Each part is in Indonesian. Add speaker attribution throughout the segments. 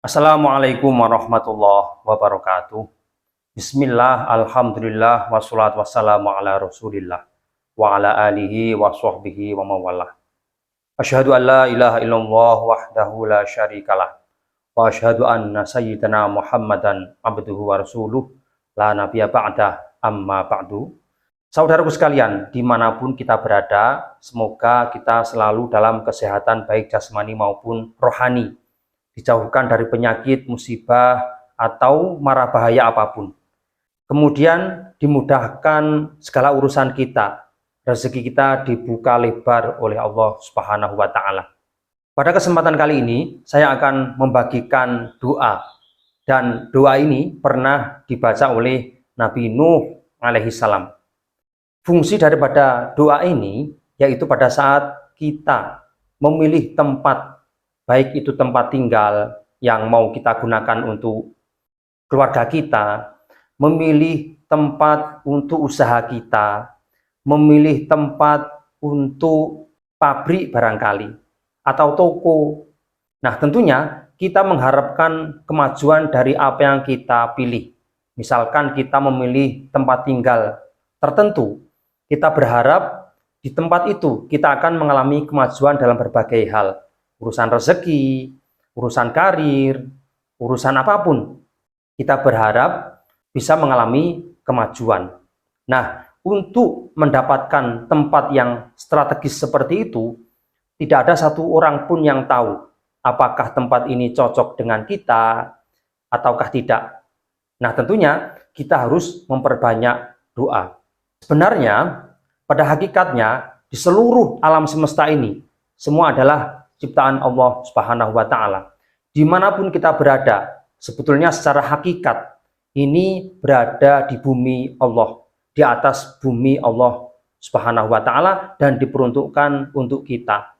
Speaker 1: Assalamualaikum warahmatullahi wabarakatuh. Bismillah, alhamdulillah, wassalatu wassalamu ala rasulillah wa ala alihi wa sahbihi wa mawalah. Asyhadu an la ilaha illallah wahdahu la syarikalah wa asyhadu anna sayyidina Muhammadan abduhu wa rasuluh la nabiyya ba'dah amma ba'du. Saudaraku sekalian, dimanapun kita berada, semoga kita selalu dalam kesehatan baik jasmani maupun rohani, dijauhkan dari penyakit, musibah, atau mara bahaya apapun. Kemudian dimudahkan segala urusan kita, rezeki kita dibuka lebar oleh Allah Subhanahu wa Ta'ala. Pada kesempatan kali ini, saya akan membagikan doa, dan doa ini pernah dibaca oleh Nabi Nuh alaihi salam. Fungsi daripada doa ini yaitu pada saat kita memilih tempat, baik itu tempat tinggal yang mau kita gunakan untuk keluarga kita, memilih tempat untuk usaha kita, memilih tempat untuk pabrik barangkali, atau toko. Nah, tentunya kita mengharapkan kemajuan dari apa yang kita pilih. Misalkan kita memilih tempat tinggal tertentu, kita berharap di tempat itu kita akan mengalami kemajuan dalam berbagai hal. Urusan rezeki, urusan karir, urusan apapun, kita berharap bisa mengalami kemajuan. Nah, untuk mendapatkan tempat yang strategis seperti itu, tidak ada satu orang pun yang tahu apakah tempat ini cocok dengan kita ataukah tidak. Nah, tentunya kita harus memperbanyak doa. Sebenarnya, pada hakikatnya, di seluruh alam semesta ini, semua adalah ciptaan Allah Subhanahu wa Ta'ala. Dimanapun kita berada, sebetulnya secara hakikat ini berada di bumi Allah, di atas bumi Allah Subhanahu wa Ta'ala, dan diperuntukkan untuk kita.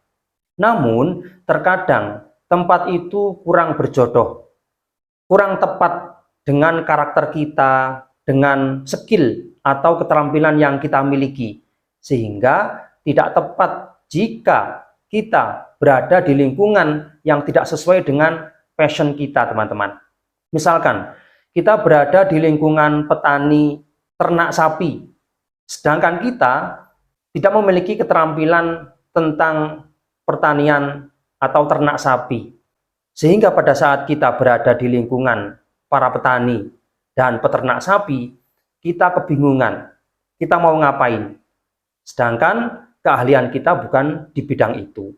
Speaker 1: Namun terkadang tempat itu kurang berjodoh, kurang tepat dengan karakter kita, dengan skill atau keterampilan yang kita miliki, sehingga tidak tepat jika kita berada di lingkungan yang tidak sesuai dengan passion kita, teman-teman. Misalkan, kita berada di lingkungan petani ternak sapi, sedangkan kita tidak memiliki keterampilan tentang pertanian atau ternak sapi. Sehingga pada saat kita berada di lingkungan para petani dan peternak sapi, kita kebingungan, kita mau ngapain. Sedangkan keahlian kita bukan di bidang itu.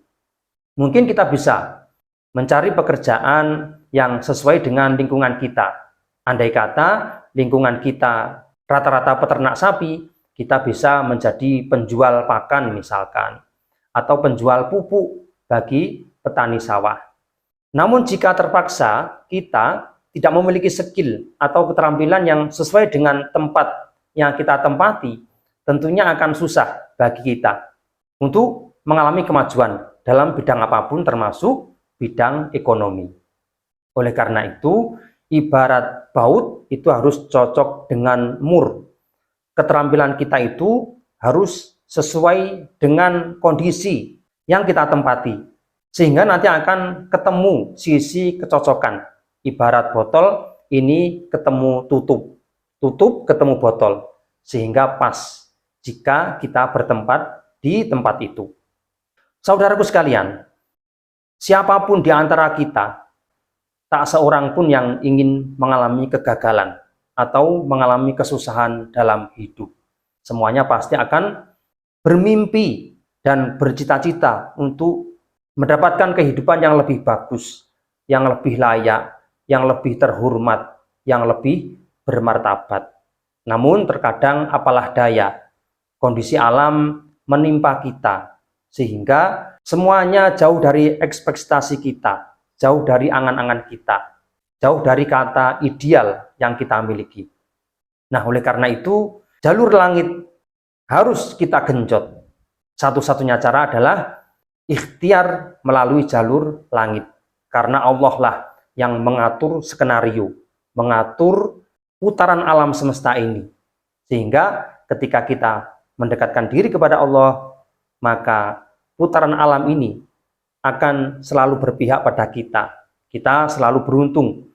Speaker 1: Mungkin kita bisa mencari pekerjaan yang sesuai dengan lingkungan kita. Andai kata lingkungan kita rata-rata peternak sapi, kita bisa menjadi penjual pakan misalkan, atau penjual pupuk bagi petani sawah. Namun jika terpaksa kita tidak memiliki skill atau keterampilan yang sesuai dengan tempat yang kita tempati, tentunya akan susah bagi kita untuk mengalami kemajuan dalam bidang apapun, termasuk bidang ekonomi. Oleh karena itu, ibarat baut itu harus cocok dengan mur. Keterampilan kita itu harus sesuai dengan kondisi yang kita tempati, sehingga nanti akan ketemu sisi kecocokan. Ibarat botol ini ketemu tutup, tutup ketemu botol, sehingga pas jika kita bertempat di tempat itu. Saudaraku sekalian, siapapun di antara kita, tak seorang pun yang ingin mengalami kegagalan atau mengalami kesusahan dalam hidup. Semuanya pasti akan bermimpi dan bercita-cita untuk mendapatkan kehidupan yang lebih bagus, yang lebih layak, yang lebih terhormat, yang lebih bermartabat. Namun terkadang apalah daya, kondisi alam menimpa kita, sehingga semuanya jauh dari ekspektasi kita, jauh dari angan-angan kita, jauh dari kata ideal yang kita miliki. Nah, oleh karena itu, jalur langit harus kita genjot. Satu-satunya cara adalah ikhtiar melalui jalur langit. Karena Allah lah yang mengatur skenario, mengatur putaran alam semesta ini. Sehingga ketika kita mendekatkan diri kepada Allah, maka putaran alam ini akan selalu berpihak pada kita. Kita selalu beruntung.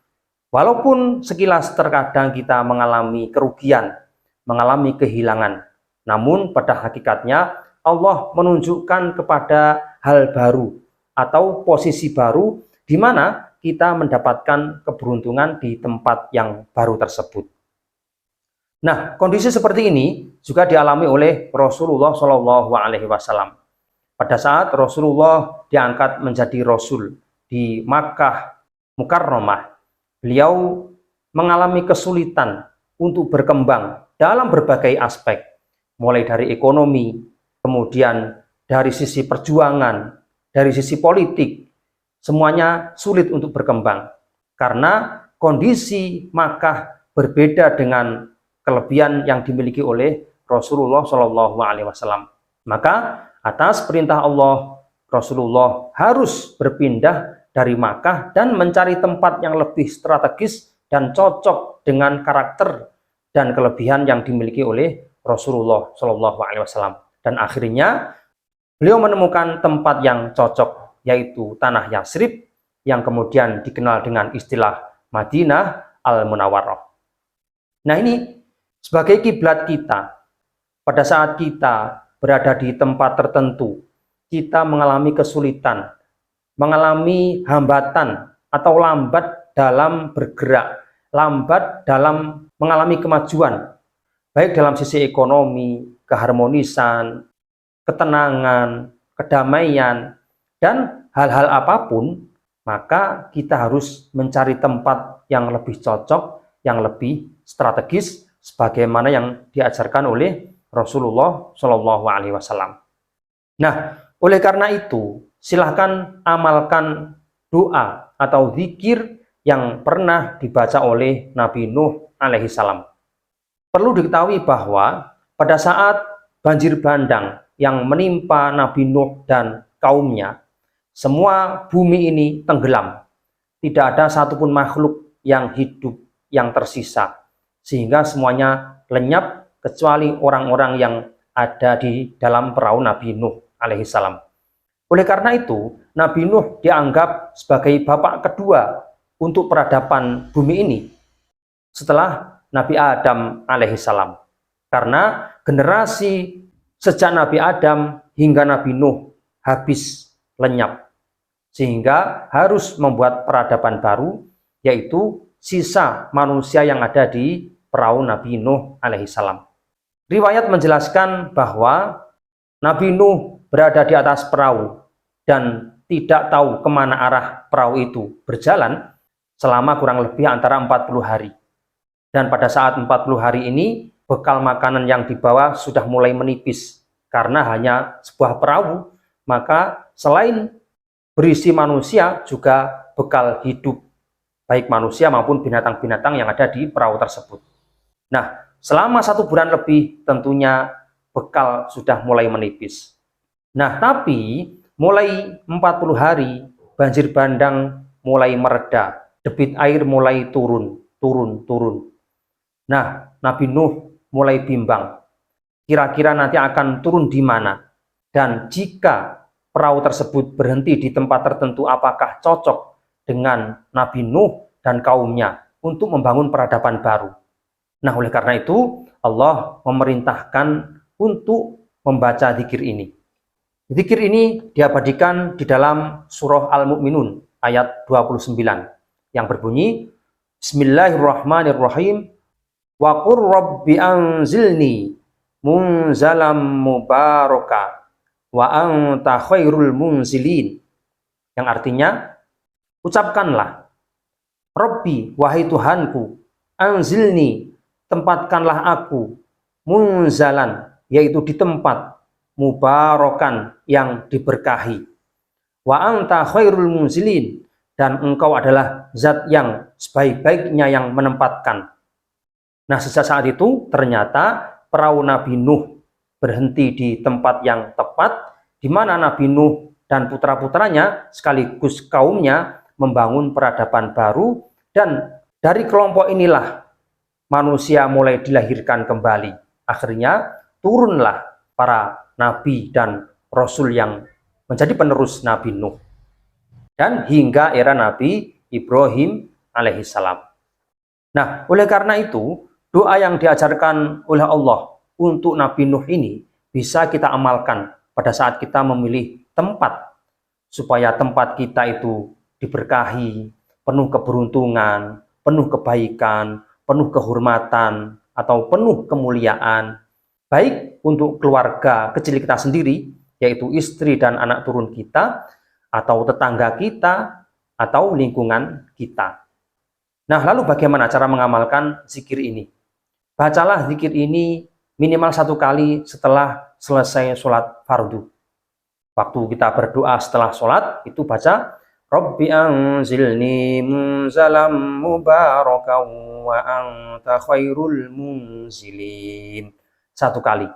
Speaker 1: Walaupun sekilas terkadang kita mengalami kerugian, mengalami kehilangan, namun pada hakikatnya Allah menunjukkan kepada hal baru atau posisi baru di mana kita mendapatkan keberuntungan di tempat yang baru tersebut. Nah, kondisi seperti ini juga dialami oleh Rasulullah Shallallahu Alaihi Wasallam. Pada saat Rasulullah diangkat menjadi Rasul di Makkah Mukarramah, beliau mengalami kesulitan untuk berkembang dalam berbagai aspek, mulai dari ekonomi, kemudian dari sisi perjuangan, dari sisi politik, semuanya sulit untuk berkembang karena kondisi Makkah berbeda dengan kelebihan yang dimiliki oleh Rasulullah Shallallahu Alaihi Wasallam. Maka atas perintah Allah, Rasulullah harus berpindah dari Makkah dan mencari tempat yang lebih strategis dan cocok dengan karakter dan kelebihan yang dimiliki oleh Rasulullah Shallallahu Alaihi Wasallam. Dan akhirnya beliau menemukan tempat yang cocok, yaitu tanah Yatsrib yang kemudian dikenal dengan istilah Madinah Al-Munawwarah. Nah, ini sebagai kiblat kita, pada saat kita berada di tempat tertentu, kita mengalami kesulitan, mengalami hambatan atau lambat dalam bergerak, lambat dalam mengalami kemajuan, baik dalam sisi ekonomi, keharmonisan, ketenangan, kedamaian, dan hal-hal apapun, maka kita harus mencari tempat yang lebih cocok, yang lebih strategis, sebagaimana yang diajarkan oleh Rasulullah Shallallahu Alaihi Wasallam. Nah, oleh karena itu, silahkan amalkan doa atau zikir yang pernah dibaca oleh Nabi Nuh alaihi salam. Perlu diketahui bahwa pada saat banjir bandang yang menimpa Nabi Nuh dan kaumnya, semua bumi ini tenggelam. Tidak ada satupun makhluk yang hidup yang tersisa, sehingga semuanya lenyap kecuali orang-orang yang ada di dalam perahu Nabi Nuh alaihi salam. Oleh karena itu, Nabi Nuh dianggap sebagai bapak kedua untuk peradaban bumi ini setelah Nabi Adam alaihi salam. Karena generasi sejak Nabi Adam hingga Nabi Nuh habis lenyap, sehingga harus membuat peradaban baru, yaitu sisa manusia yang ada di perahu Nabi Nuh alaihi salam. Riwayat menjelaskan bahwa Nabi Nuh berada di atas perahu dan tidak tahu kemana arah perahu itu berjalan selama kurang lebih antara 40 hari. Dan pada saat 40 hari ini, bekal makanan yang dibawa sudah mulai menipis. Karena hanya sebuah perahu, maka selain berisi manusia, juga bekal hidup, baik manusia maupun binatang-binatang yang ada di perahu tersebut. Nah, selama 1 bulan lebih tentunya bekal sudah mulai menipis. Nah, tapi mulai 40 hari banjir bandang mulai mereda, debit air mulai turun. Nah, Nabi Nuh mulai bimbang. Kira-kira nanti akan turun di mana? Dan jika perahu tersebut berhenti di tempat tertentu, apakah cocok dengan Nabi Nuh dan kaumnya untuk membangun peradaban baru? Nah, oleh karena itu Allah memerintahkan untuk membaca zikir ini. Zikir ini diabadikan di dalam surah Al-Mu'minun ayat 29 yang berbunyi, Bismillahirrahmanirrahim, wa qur rabbi anzilni munzalam mubaraka wa anta khairul munzilin, yang artinya, ucapkanlah, Rabbi, wahai Tuhanku, anzilni, tempatkanlah aku, munzalan, yaitu di tempat, mubarakan, yang diberkahi, wa anta khairul munzilin, dan engkau adalah zat yang sebaik-baiknya yang menempatkan. Nah, sejak saat itu ternyata perahu Nabi Nuh berhenti di tempat yang tepat, di mana Nabi Nuh dan putra-putranya sekaligus kaumnya membangun peradaban baru, dan dari kelompok inilah manusia mulai dilahirkan kembali. Akhirnya turunlah para nabi dan rasul yang menjadi penerus Nabi Nuh. Dan hingga era Nabi Ibrahim alaihissalam. Nah, oleh karena itu, doa yang diajarkan oleh Allah untuk Nabi Nuh ini bisa kita amalkan pada saat kita memilih tempat, supaya tempat kita itu diberkahi, penuh keberuntungan, penuh kebaikan, penuh kehormatan, atau penuh kemuliaan, baik untuk keluarga kecil kita sendiri, yaitu istri dan anak turun kita, atau tetangga kita, atau lingkungan kita. Nah, lalu bagaimana cara mengamalkan zikir ini? Bacalah zikir ini minimal 1 kali setelah selesai sholat fardu. Waktu kita berdoa setelah sholat, itu baca Rabbi anzilni munzalam mubarakan wa anta khairul munzilin. 1 kali.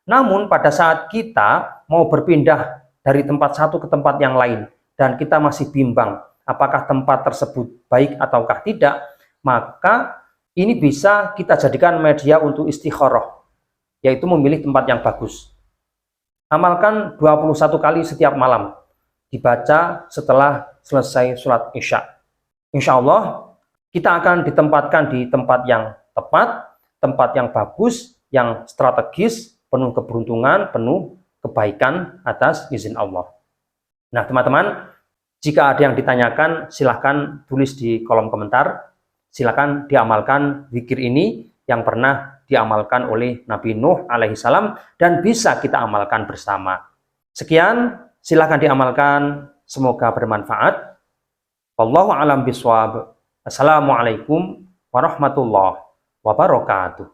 Speaker 1: Namun pada saat kita mau berpindah dari tempat satu ke tempat yang lain, dan kita masih bimbang apakah tempat tersebut baik ataukah tidak, maka ini bisa kita jadikan media untuk istikharah, yaitu memilih tempat yang bagus. Amalkan 21 kali setiap malam, dibaca setelah selesai sholat isya. Insya Allah kita akan ditempatkan di tempat yang tepat, tempat yang bagus, yang strategis, penuh keberuntungan, penuh kebaikan atas izin Allah. Nah teman-teman, jika ada yang ditanyakan, silahkan tulis di kolom komentar. Silahkan diamalkan zikir ini yang pernah diamalkan oleh Nabi Nuh alaihissalam dan bisa kita amalkan bersama. Sekian, silahkan diamalkan. Semoga bermanfaat. Wallahu a'lam bishawab. Assalamualaikum warahmatullahi wabarakatuh.